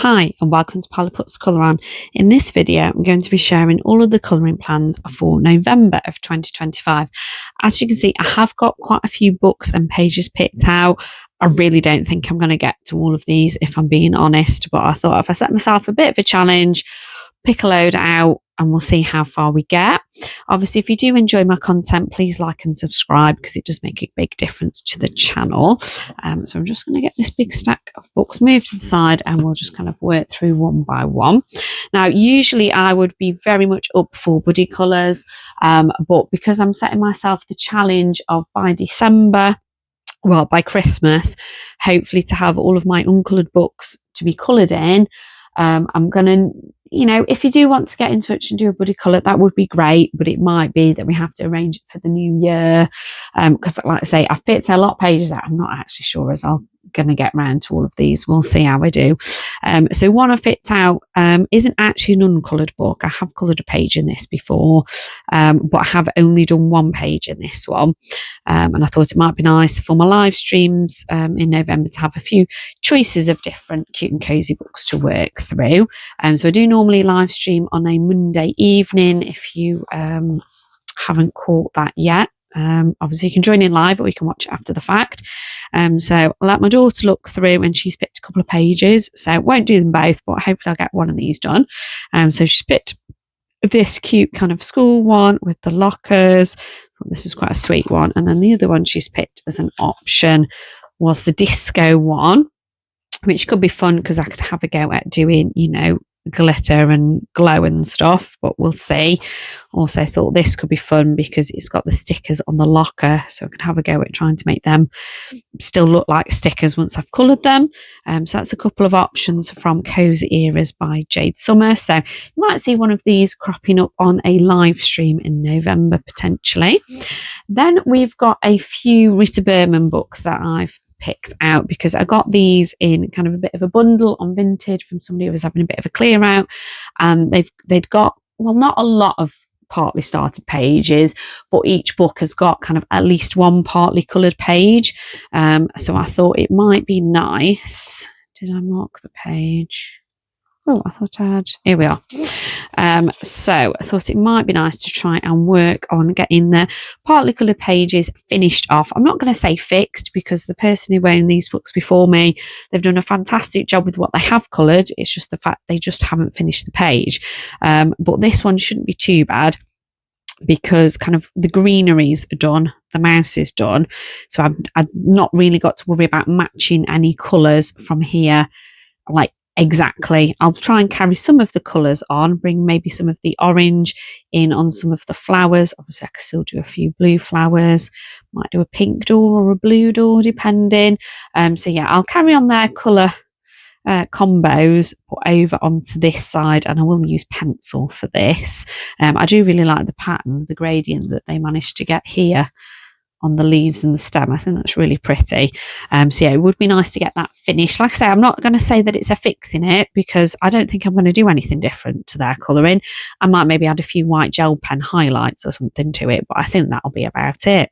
Hi and welcome to Paula Puts Colour On. In this video I'm going to be sharing all of the colouring plans for November of 2025. As you can see, I have got quite a few books and pages picked out. I really don't think I'm going to get to all of these if I'm being honest, but I thought if I set myself a bit of a challenge, pick a load out and we'll see how far we get. Obviously, if you do enjoy my content, please like and subscribe because it does make a big difference to the channel. So I'm just going to get this big stack of books moved to the side and we'll just kind of work through one by one. Now, usually I would be very much up for buddy colours, but because I'm setting myself the challenge of by Christmas, hopefully to have all of my uncoloured books to be coloured in, I'm going to, if you do want to get in touch and do a buddy colour, that would be great, but it might be that we have to arrange it for the new year. Because like I say, I've picked a lot of pages out. I'm not actually sure as I'm going to get round to all of these. We'll see how I do. So one I've picked out isn't actually an uncoloured book. I have coloured a page in this before, but I have only done one page in this one. And I thought it might be nice for my live streams in November to have a few choices of different cute and cosy books to work through. So I do normally live stream on a Monday evening if you haven't caught that yet. Obviously you can join in live or you can watch it after the fact. So I'll let my daughter look through and she's picked a couple of pages, so I won't do them both, but hopefully I'll get one of these done. So she's picked this cute kind of school one with the lockers. This is quite a sweet one, and then the other one she's picked as an option was the disco one, which could be fun because I could have a go at doing, glitter and glow and stuff, but we'll see. Also thought this could be fun because it's got the stickers on the locker, so I can have a go at trying to make them still look like stickers once I've coloured them. So that's a couple of options from Cozy Eras by Jade Summer. So you might see one of these cropping up on a live stream in November potentially. Then we've got a few Rita Berman books that I've picked out because I got these in kind of a bit of a bundle on Vinted from somebody who was having a bit of a clear out, and they'd got, well, not a lot of partly started pages, but each book has got kind of at least one partly coloured page. So I thought it might be nice. Did I mark the page? Oh, I thought I had. Here we are. So I thought it might be nice to try and work on getting the partly coloured pages finished off. I'm not going to say fixed because the person who owned these books before me, they've done a fantastic job with what they have coloured. It's just the fact they just haven't finished the page. But this one shouldn't be too bad because kind of the greenery's done, the mouse is done. So I've not really got to worry about matching any colours from here, like exactly. I'll try and carry some of the colours on, bring maybe some of the orange in on some of the flowers. Obviously I can still do a few blue flowers, might do a pink door or a blue door depending. So yeah, I'll carry on their colour combos put over onto this side, and I will use pencil for this. I do really like the pattern, the gradient that they managed to get here on the leaves and the stem. I think that's really pretty. So yeah, it would be nice to get that finished. Like I say, I'm not going to say that it's a fix in it because I don't think I'm going to do anything different to their colouring. I might maybe add a few white gel pen highlights or something to it, but I think that'll be about it.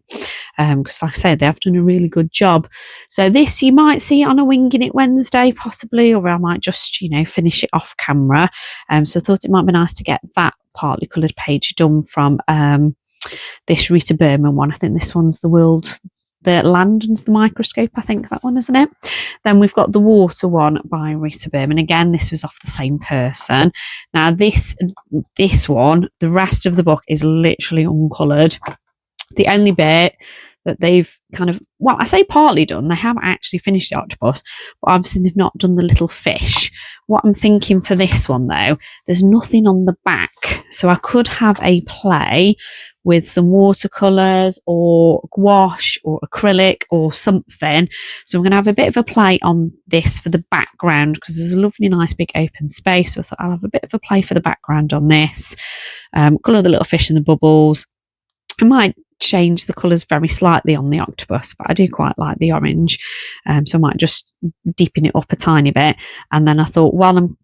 Because like I said, they've done a really good job. So this you might see on a Winging It Wednesday possibly, or I might just, finish it off camera. So I thought it might be nice to get that partly coloured page done from this Rita Berman one. I think this one's the land under the microscope, I think that one, isn't it? Then we've got the water one by Rita Berman. Again, this was off the same person. Now this one, the rest of the book is literally uncoloured. The only bit that they've kind of, well, I say partly done, they haven't actually finished the octopus, but obviously they've not done the little fish. What I'm thinking for this one though, there's nothing on the back, so I could have a play with some watercolours or gouache or acrylic or something. So I'm going to have a bit of a play on this for the background because there's a lovely nice big open space, so I thought I'll have a bit of a play for the background on this. Colour the little fish in the bubbles. I might change the colours very slightly on the octopus, but I do quite like the orange, so I might just deepen it up a tiny bit. And then I thought, while I'm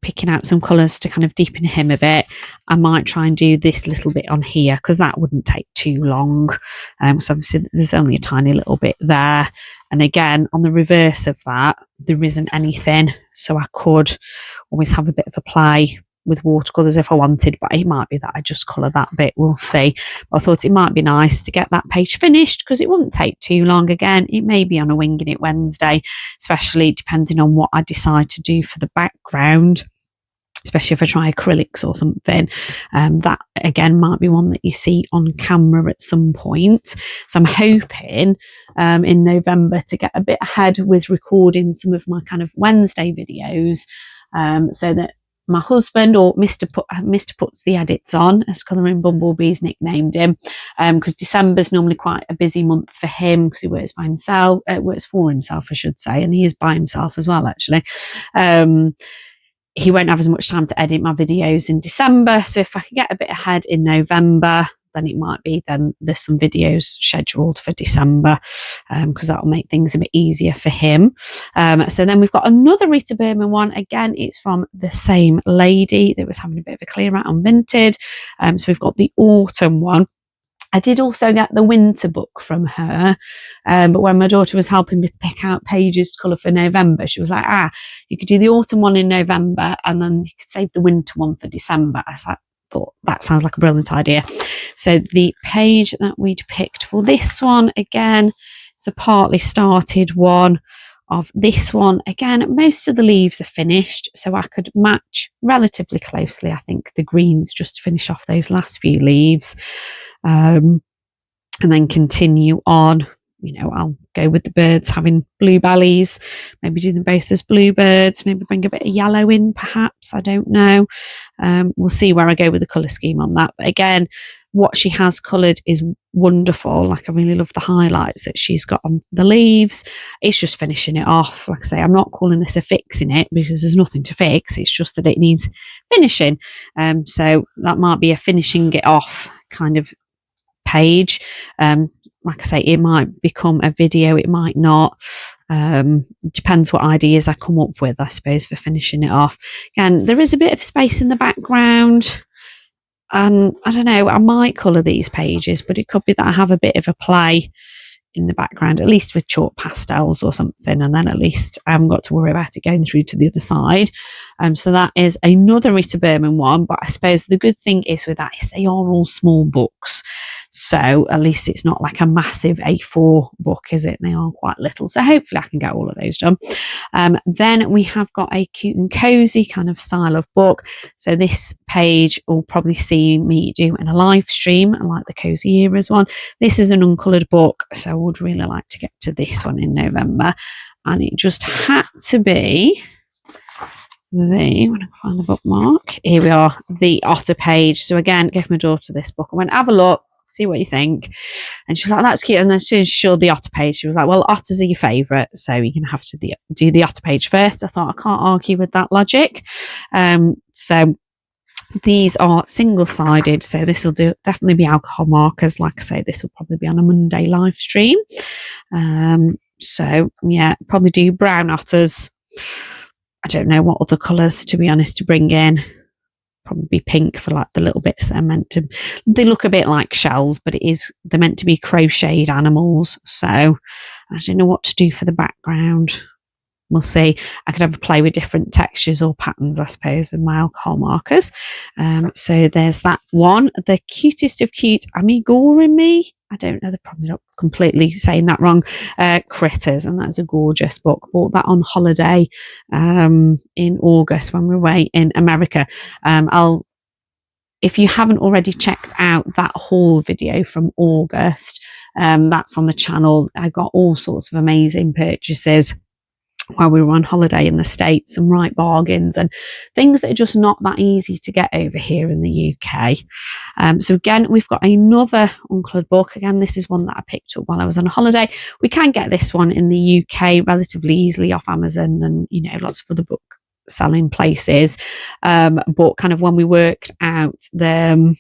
picking out some colours to kind of deepen him a bit, I might try and do this little bit on here because that wouldn't take too long. So obviously there's only a tiny little bit there, and again on the reverse of that there isn't anything so I could always have a bit of a play with watercolours if I wanted, but it might be that I just colour that bit, we'll see. But I thought it might be nice to get that page finished because it wouldn't take too long. Again, it may be on a winging it Wednesday, especially depending on what I decide to do for the background, especially if I try acrylics or something. That again might be one that you see on camera at some point. So I'm hoping in November to get a bit ahead with recording some of my kind of Wednesday videos, so that my husband, or Mr. puts the edits on, as Colouring Bumblebees nicknamed him, because December's normally quite a busy month for him because he works by himself, works for himself, I should say, and he is by himself as well, actually. He won't have as much time to edit my videos in December, so if I could get a bit ahead in November, then it might be then there's some videos scheduled for December, because that'll make things a bit easier for him. So then we've got another Rita Berman one. Again, it's from the same lady that was having a bit of a clear out on Vinted. So we've got the autumn one. I did also get the winter book from her, but when my daughter was helping me pick out pages to colour for November, she was like, you could do the autumn one in November and then you could save the winter one for December. I thought that sounds like a brilliant idea. So the page that we'd picked for this one, again, it's a partly started one of this one. Again, most of the leaves are finished, so I could match relatively closely, I think, the greens just to finish off those last few leaves. And then continue on. I'll go with the birds having blue bellies, maybe do them both as bluebirds, maybe bring a bit of yellow in perhaps, I don't know. We'll see where I go with the colour scheme on that. But again, what she has coloured is wonderful. Like, I really love the highlights that she's got on the leaves. It's just finishing it off. Like I say, I'm not calling this a fixing it because there's nothing to fix. It's just that it needs finishing. So that might be a finishing it off kind of page. Like I say, it might become a video, it might not. Depends what ideas I come up with, I suppose, for finishing it off. Again, there is a bit of space in the background, and I don't know, I might colour these pages, but it could be that I have a bit of a play in the background, at least with chalk pastels or something, and then at least I haven't got to worry about it going through to the other side. So that is another Rita Berman one, but I suppose the good thing is with that is they are all small books, so at least it's not like a massive A4 book, is it? They are quite little, so hopefully I can get all of those done. Then we have got a cute and cozy kind of style of book, so this page will probably see me do in a live stream, like the Cozy Eras one. This is an uncoloured book, so I would really like to get to this one in November, and it just had to be when I can find the bookmark, here we are, the otter page. So again, gave my daughter this book. I went, have a look, see what you think. And she was like, that's cute. And then as soon as she showed the otter page, she was like, well, otters are your favourite, so you're going to have to do the otter page first. I thought, I can't argue with that logic. So these are single-sided, so this will definitely be alcohol markers. Like I say, this will probably be on a Monday live stream. So yeah, probably do brown otters. I don't know what other colours, to be honest, to bring in. Probably pink for like the little bits that are meant to. They look a bit like shells, but they're meant to be crocheted animals. So I don't know what to do for the background. We'll see. I could have a play with different textures or patterns, I suppose, with my alcohol markers. So there's that one. The cutest of cute amigurumi. I don't know, they're probably not completely saying that wrong. Critters, and that's a gorgeous book. Bought that on holiday in August when we were away in America. If you haven't already checked out that haul video from August, that's on the channel. I got all sorts of amazing purchases while we were on holiday in the States, some right bargains and things that are just not that easy to get over here in the UK. So again, we've got another uncoloured book. Again, this is one that I picked up while I was on holiday. We can get this one in the UK relatively easily off Amazon and, lots of other book selling places. But kind of when we worked out the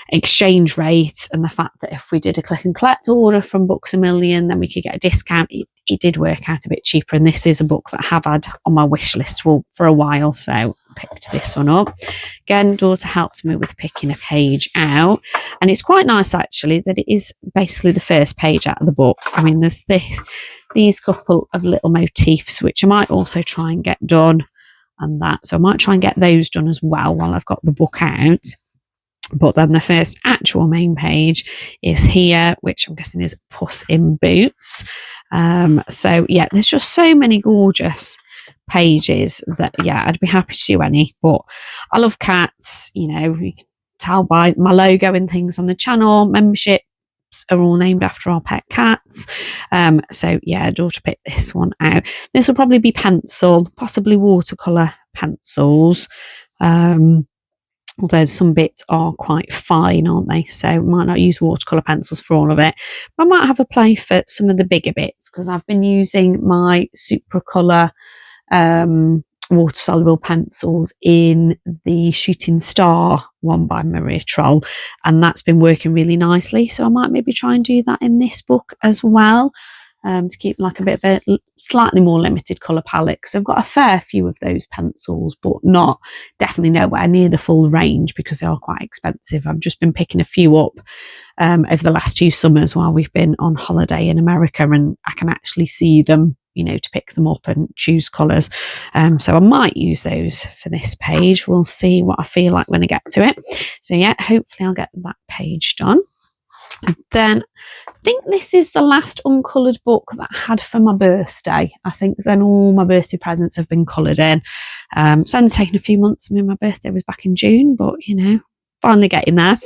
exchange rate and the fact that if we did a click and collect order from Books A Million, then we could get a discount. It did work out a bit cheaper, and this is a book that I have had on my wish list for a while, so I picked this one up. Again, daughter helped me with picking a page out, and it's quite nice actually that it is basically the first page out of the book. I mean, there's these couple of little motifs which I might also try and get done, and that, so I might try and get those done as well while I've got the book out. But then the first actual main page is here, which I'm guessing is Puss in Boots. So yeah, there's just so many gorgeous pages that, yeah, I'd be happy to do any. But I love cats, you know, you can tell by my logo and things on the channel. Memberships are all named after our pet cats. So yeah, daughter picked this one out. This will probably be pencil, possibly watercolour pencils. Although some bits are quite fine, aren't they? So might not use watercolour pencils for all of it. But I might have a play for some of the bigger bits, because I've been using my Supracolour water-soluble pencils in the Shooting Star one by Maria Troll, and that's been working really nicely. So I might maybe try and do that in this book as well. To keep like a bit of a slightly more limited colour palette, because I've got a fair few of those pencils, but definitely nowhere near the full range because they are quite expensive. I've just been picking a few up over the last 2 summers while we've been on holiday in America, and I can actually see them, you know, to pick them up and choose colours. So I might use those for this page. We'll see what I feel like when I get to it. So yeah, hopefully I'll get that page done. And then I think this is the last uncoloured book that I had for my birthday. I think then all my birthday presents have been coloured in. So it's taken a few months. I mean, my birthday was back in June, but you know, finally getting there.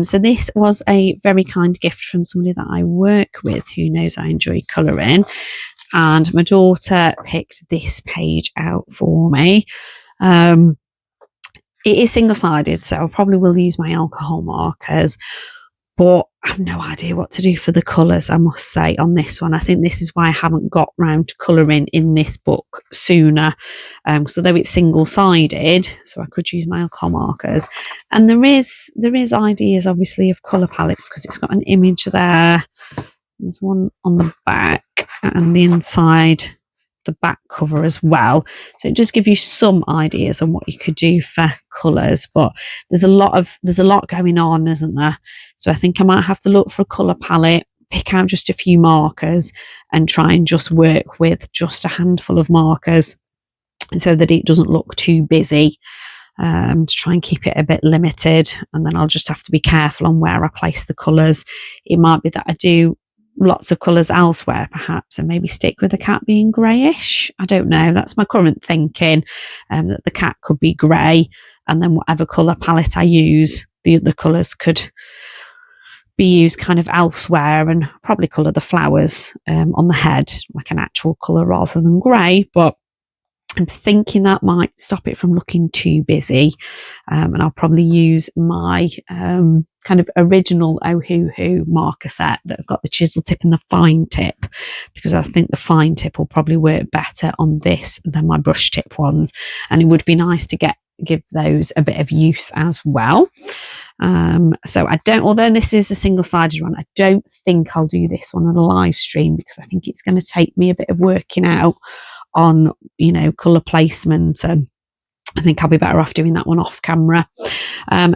So this was a very kind gift from somebody that I work with who knows I enjoy colouring. And my daughter picked this page out for me. It is single-sided, so I probably will use my alcohol markers. But I have no idea what to do for the colours, I must say, on this one. I think this is why I haven't got round to colouring in this book sooner. So though it's single-sided, so I could use my alcohol markers. And there is ideas, obviously, of colour palettes, because it's got an image there. There's one on the back and the inside the back cover as well, so it just gives you some ideas on what you could do for colours. But there's a lot going on, isn't there? So I think I might have to look for a colour palette, pick out just a few markers and try and just work with just a handful of markers so that it doesn't look too busy, to try and keep it a bit limited. And then I'll just have to be careful on where I place the colours. It might be that I do lots of colours elsewhere perhaps, and maybe stick with the cat being greyish. I don't know, that's my current thinking, that the cat could be grey, and then whatever colour palette I use, the other colours could be used kind of elsewhere, and probably colour the flowers on the head like an actual colour rather than grey. But I'm thinking that might stop it from looking too busy, and I'll probably use my kind of original Ohuhu marker set that have got the chisel tip and the fine tip, because I think the fine tip will probably work better on this than my brush tip ones, and it would be nice to give those a bit of use as well. So although this is a single-sided one, I don't think I'll do this one on a live stream, because I think it's going to take me a bit of working out on, you know, colour placement, and I think I'll be better off doing that one off camera.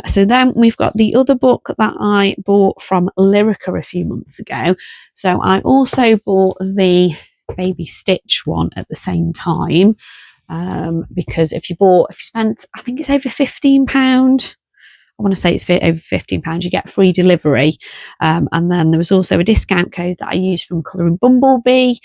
So then we've got the other book that I bought from Lyrica a few months ago. So I also bought the Baby Stitch one at the same time, because if you spent, I think it's over £15, I want to say it's over £15, you get free delivery. And then there was also a discount code that I used from Colouring Bumblebee,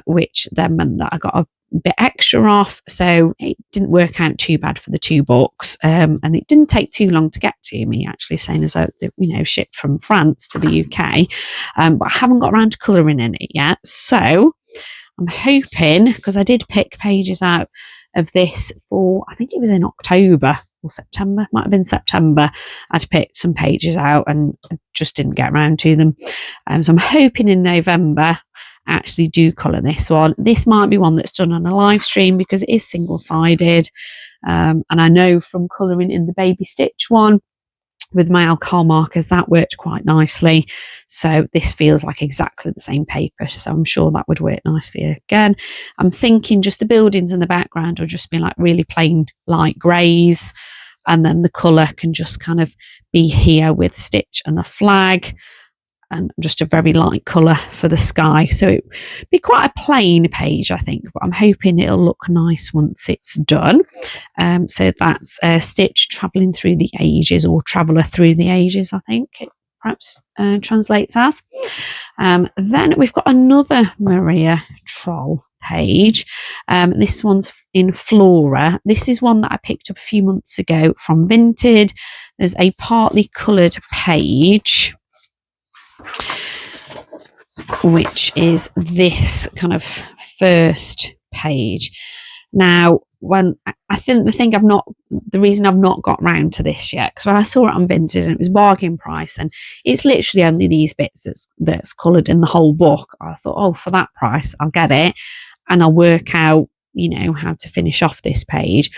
which then meant that I got a bit extra off. So it didn't work out too bad for the 2 books. And it didn't take too long to get to me, actually, saying as though, you know, shipped from France to the UK. But I haven't got around to colouring in it yet. So I'm hoping, because I did pick pages out of this for, I think it was in October or September, might have been September. I'd picked some pages out and just didn't get around to them. So I'm hoping in November I actually do colour this one. This might be one that's done on a live stream because it is single-sided. And I know from colouring in the Baby Stitch one, with my alcohol markers, that worked quite nicely. So this feels like exactly the same paper. So I'm sure that would work nicely again. I'm thinking just the buildings in the background will just be like really plain light greys. And then the colour can just kind of be here with Stitch and the flag, and just a very light colour for the sky. So it'd be quite a plain page, I think, but I'm hoping it'll look nice once it's done. So that's Stitch travelling through the ages, or Traveller through the ages, I think it perhaps translates as. Then we've got another Maria Troll page. This one's in Flora. This is one that I picked up a few months ago from Vinted. There's a partly coloured page, which is this kind of first page. Now, the reason I've not got round to this yet, because when I saw it on Vinted and it was bargain price, and it's literally only these bits that's coloured in the whole book, I thought, oh, for that price, I'll get it, and I'll work out, how to finish off this page.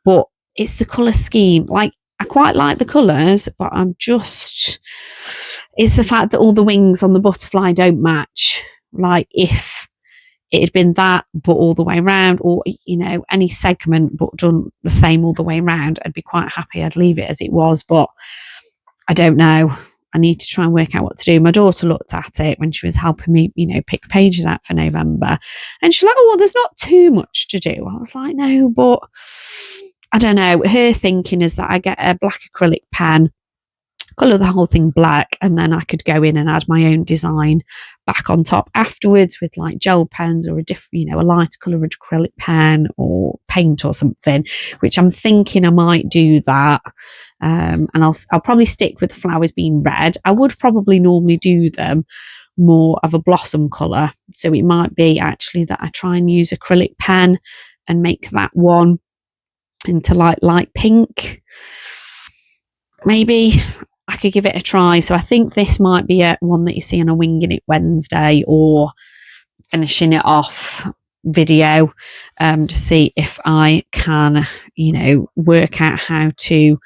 But it's the colour scheme. Like, I quite like the colours, but it's the fact that all the wings on the butterfly don't match. Like, if it had been that, but all the way around, or, any segment, but done the same all the way around, I'd be quite happy. I'd leave it as it was, but I don't know. I need to try and work out what to do. My daughter looked at it when she was helping me, pick pages out for November. And she's like, oh, well, there's not too much to do. I was like, no, but I don't know. Her thinking is that I get a black acrylic pen, colour the whole thing black, and then I could go in and add my own design back on top afterwards with like gel pens, or a different, a lighter coloured acrylic pen or paint or something, which I'm thinking I might do that. And I'll probably stick with the flowers being red. I would probably normally do them more of a blossom colour. So it might be actually that I try and use acrylic pen and make that one into light pink. Maybe I could give it a try. So I think this might be one that you see on a Winging It Wednesday or finishing it off video, to see if I can, work out how to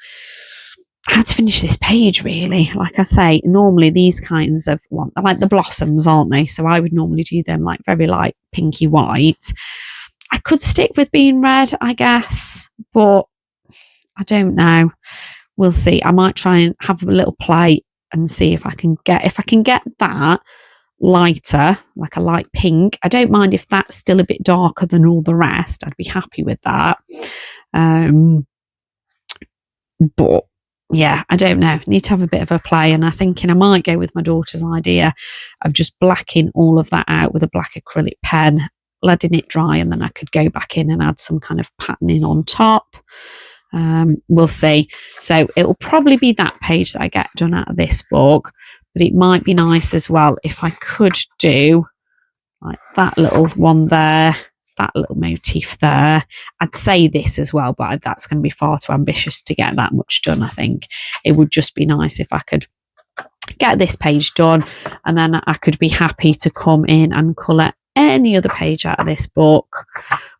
finish this page, really. Like I say, normally these kinds of one, they're like the blossoms, aren't they? So I would normally do them like very light pinky white. I could stick with being red, I guess, but I don't know. We'll see. I might try and have a little play and see if I can get that lighter, like a light pink. I don't mind if that's still a bit darker than all the rest. I'd be happy with that. But yeah, I don't know. Need to have a bit of a play, and I'm thinking I might go with my daughter's idea of just blacking all of that out with a black acrylic pen, letting it dry, and then I could go back in and add some kind of patterning on top. We'll see. So it'll probably be that page that I get done out of this book, but it might be nice as well if I could do like that little one there, that little motif there. I'd say this as well, but that's going to be far too ambitious to get that much done. I think it would just be nice if I could get this page done, and then I could be happy to come in and colour any other page out of this book.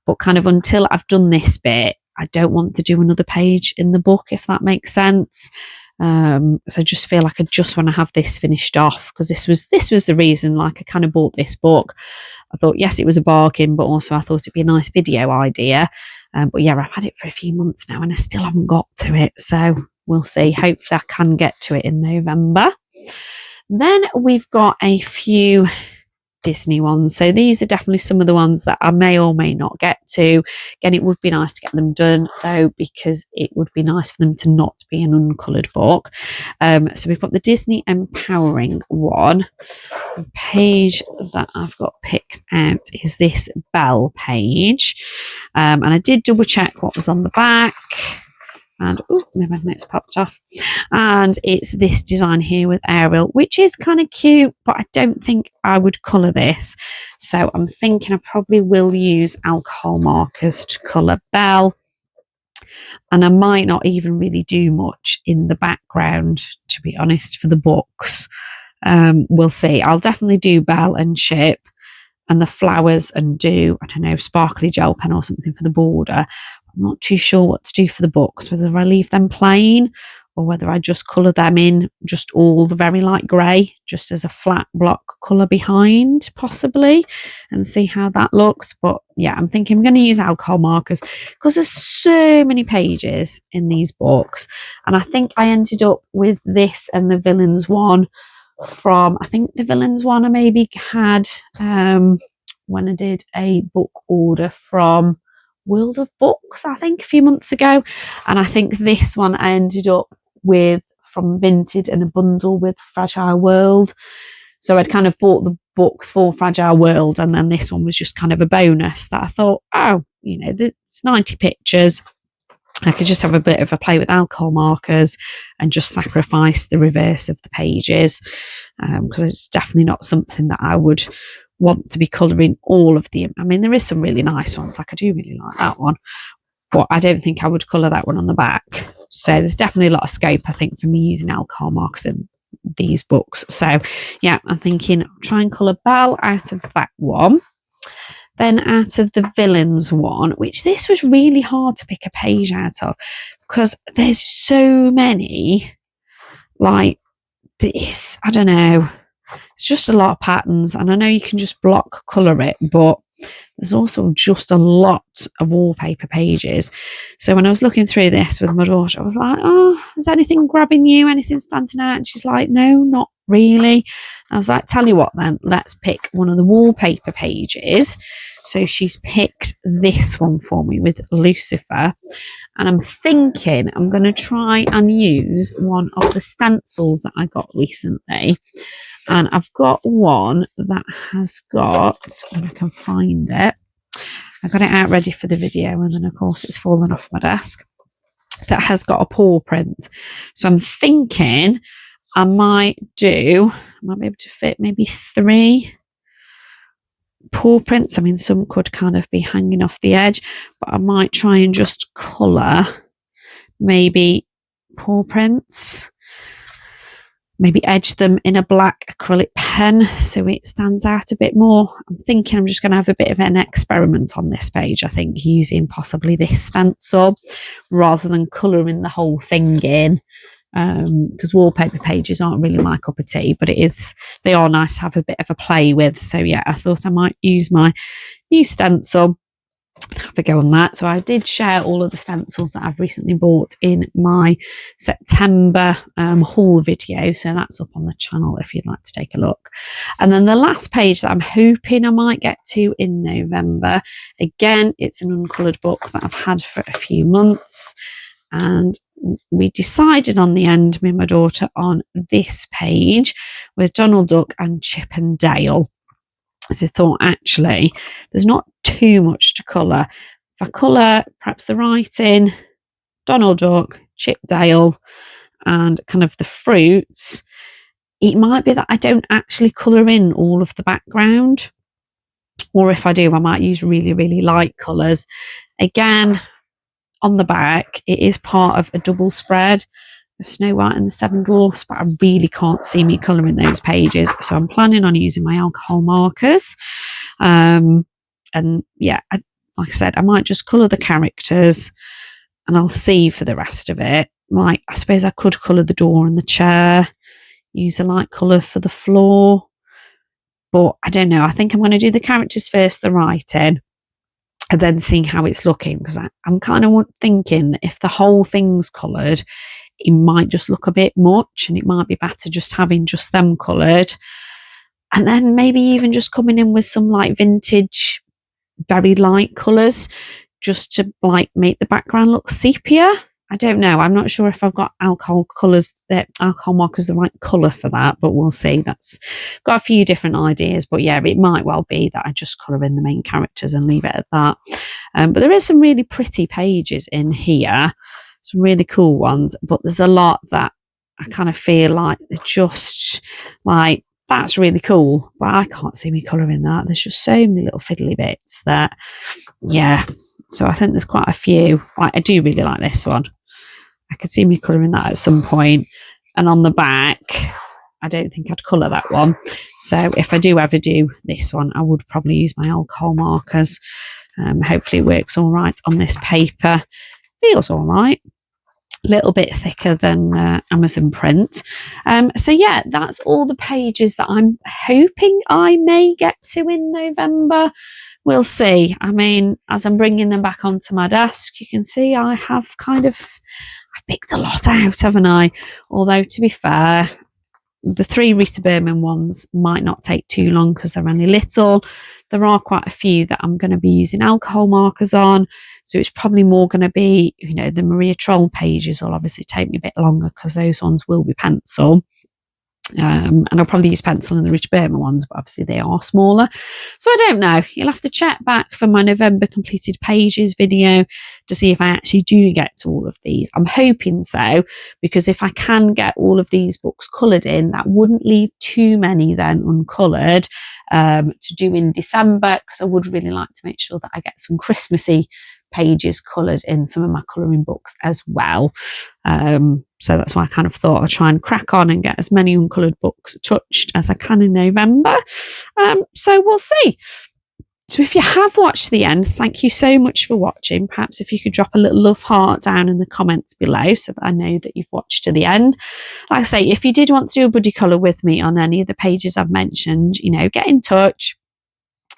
But kind of until I've done this bit, I don't want to do another page in the book, if that makes sense. So I just feel like I just want to have this finished off, because this was the reason, like, I kind of bought this book. I thought, yes, it was a bargain, but also I thought it'd be a nice video idea. But yeah, I've had it for a few months now and I still haven't got to it. So we'll see. Hopefully I can get to it in November. Then we've got a few Disney ones. So these are definitely some of the ones that I may or may not get to. Again, it would be nice to get them done though, because it would be nice for them to not be an uncoloured book. So we've got the Disney Empowering one. The page that I've got picked out is this Belle page. And I did double check what was on the back. And oh, my magnet's popped off. And it's this design here with Ariel, which is kind of cute, but I don't think I would colour this. So I'm thinking I probably will use alcohol markers to colour Belle. And I might not even really do much in the background, to be honest, for the books. We'll see. I'll definitely do Belle and Chip and the flowers, and do, I don't know, sparkly gel pen or something for the border. I'm not too sure what to do for the books, whether I leave them plain or whether I just colour them in just all the very light grey, just as a flat block colour behind, possibly, and see how that looks. But yeah, I'm thinking I'm going to use alcohol markers because there's so many pages in these books. And I think I ended up with this and the villains one from, I think the villains one I maybe had when I did a book order from World of Books, I think a few months ago. And I think this one I ended up with from Vinted in a bundle with Fragile World. So I'd kind of bought the books for Fragile World, and then this one was just kind of a bonus that I thought, oh, you know, it's 90 pictures. I could just have a bit of a play with alcohol markers and just sacrifice the reverse of the pages, because it's definitely not something that I would want to be colouring all of the. I mean, there is some really nice ones, like I do really like that one, but I don't think I would colour that one on the back. So there's definitely a lot of scope, I think, for me using alcohol markers in these books. So yeah, I'm thinking try and colour Belle out of that one. Then out of the villains one, which this was really hard to pick a page out of because there's so many, like this, I don't know, it's just a lot of patterns, and I know you can just block colour it, but there's also just a lot of wallpaper pages. So when I was looking through this with my daughter, I was like, oh, is anything grabbing you, anything standing out? And she's like, no, not really. I was like, tell you what then, let's pick one of the wallpaper pages. So she's picked this one for me with Lucifer, and I'm thinking I'm going to try and use one of the stencils that I got recently. And I've got one that has got, when I can find it, I got it out ready for the video, and then of course it's fallen off my desk, that has got a paw print. So I'm thinking I might be able to fit maybe 3 paw prints. I mean, some could kind of be hanging off the edge, but I might try and just colour maybe paw prints, maybe edge them in a black acrylic pen so it stands out a bit more. I'm thinking I'm just going to have a bit of an experiment on this page, I think, using possibly this stencil rather than colouring the whole thing in, because wallpaper pages aren't really my cup of tea, but they are nice to have a bit of a play with. So yeah, I thought I might use my new stencil, have a go on that. So I did share all of the stencils that I've recently bought in my September haul video, so that's up on the channel if you'd like to take a look. And then the last page that I'm hoping I might get to in November, again, it's an uncoloured book that I've had for a few months, and we decided on the end, me and my daughter, on this page with Donald Duck and Chip and Dale. So I thought, actually, there's not too much to colour. If I colour perhaps the writing, Donald Duck, Chip, Dale, and kind of the fruits, it might be that I don't actually colour in all of the background. Or if I do, I might use really, really light colours. Again, on the back, it is part of a double spread of Snow White and the Seven Dwarfs, but I really can't see me colouring those pages, so I'm planning on using my alcohol markers. And yeah, like I said, I might just colour the characters and I'll see for the rest of it. Like, I suppose I could colour the door and the chair, use a light colour for the floor, but I don't know. I think I'm going to do the characters first, the writing, and then seeing how it's looking, because I'm kind of thinking that if the whole thing's coloured, it might just look a bit much, and it might be better just having just them coloured, and then maybe even just coming in with some like vintage, very light colours, just to like make the background look sepia. I don't know. I'm not sure if I've got alcohol markers the right colour for that, but we'll see. That's got a few different ideas, but yeah, it might well be that I just colour in the main characters and leave it at that. But there is some really pretty pages in here, some really cool ones, but there's a lot that I kind of feel like they're just like, that's really cool, but I can't see me colouring that. There's just so many little fiddly bits that, yeah. So I think there's quite a few. Like, I do really like this one. I could see me colouring that at some point. And on the back, I don't think I'd colour that one. So if I do ever do this one, I would probably use my alcohol markers. Hopefully it works all right on this paper. Feels all right. little bit thicker than Amazon print. So yeah, that's all the pages that I'm hoping I may get to in November. We'll see. I mean, as I'm bringing them back onto my desk, you can see I have I've picked a lot out, haven't I? Although, to be fair, the 3 Rita Berman ones might not take too long because they're only little. There are quite a few that I'm going to be using alcohol markers on, so it's probably more going to be, the Maria Troll pages will obviously take me a bit longer because those ones will be pencil. And I'll probably use pencil in the Rich Berman ones, but obviously they are smaller. So I don't know. You'll have to check back for my November completed pages video to see if I actually do get to all of these. I'm hoping so, because if I can get all of these books coloured in, that wouldn't leave too many then uncoloured to do in December, because I would really like to make sure that I get some Christmassy pages coloured in some of my colouring books as well. So that's why I kind of thought I'd try and crack on and get as many uncoloured books touched as I can in November. So we'll see. So if you have watched the end, thank you so much for watching. Perhaps if you could drop a little love heart down in the comments below so that I know that you've watched to the end. Like I say, if you did want to do a buddy colour with me on any of the pages I've mentioned, get in touch.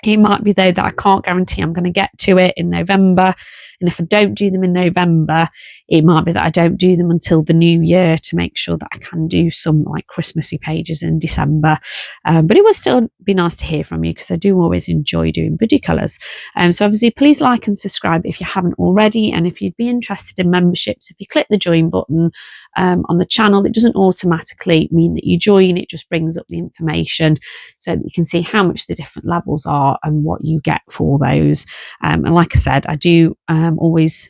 It might be, though, that I can't guarantee I'm going to get to it in November. And if I don't do them in November, it might be that I don't do them until the new year to make sure that I can do some like Christmassy pages in December. But it would still be nice to hear from you, because I do always enjoy doing buddy colours. So obviously, please like and subscribe if you haven't already. And if you'd be interested in memberships, if you click the join button on the channel, it doesn't automatically mean that you join. It just brings up the information so that you can see how much the different levels are and what you get for those. And like I said, I do always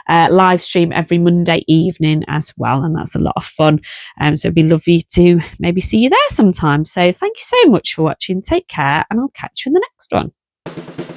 live stream every Monday evening as well, and that's a lot of fun. So it'd be lovely to maybe see you there sometime. So thank you so much for watching. Take care, and I'll catch you in the next one.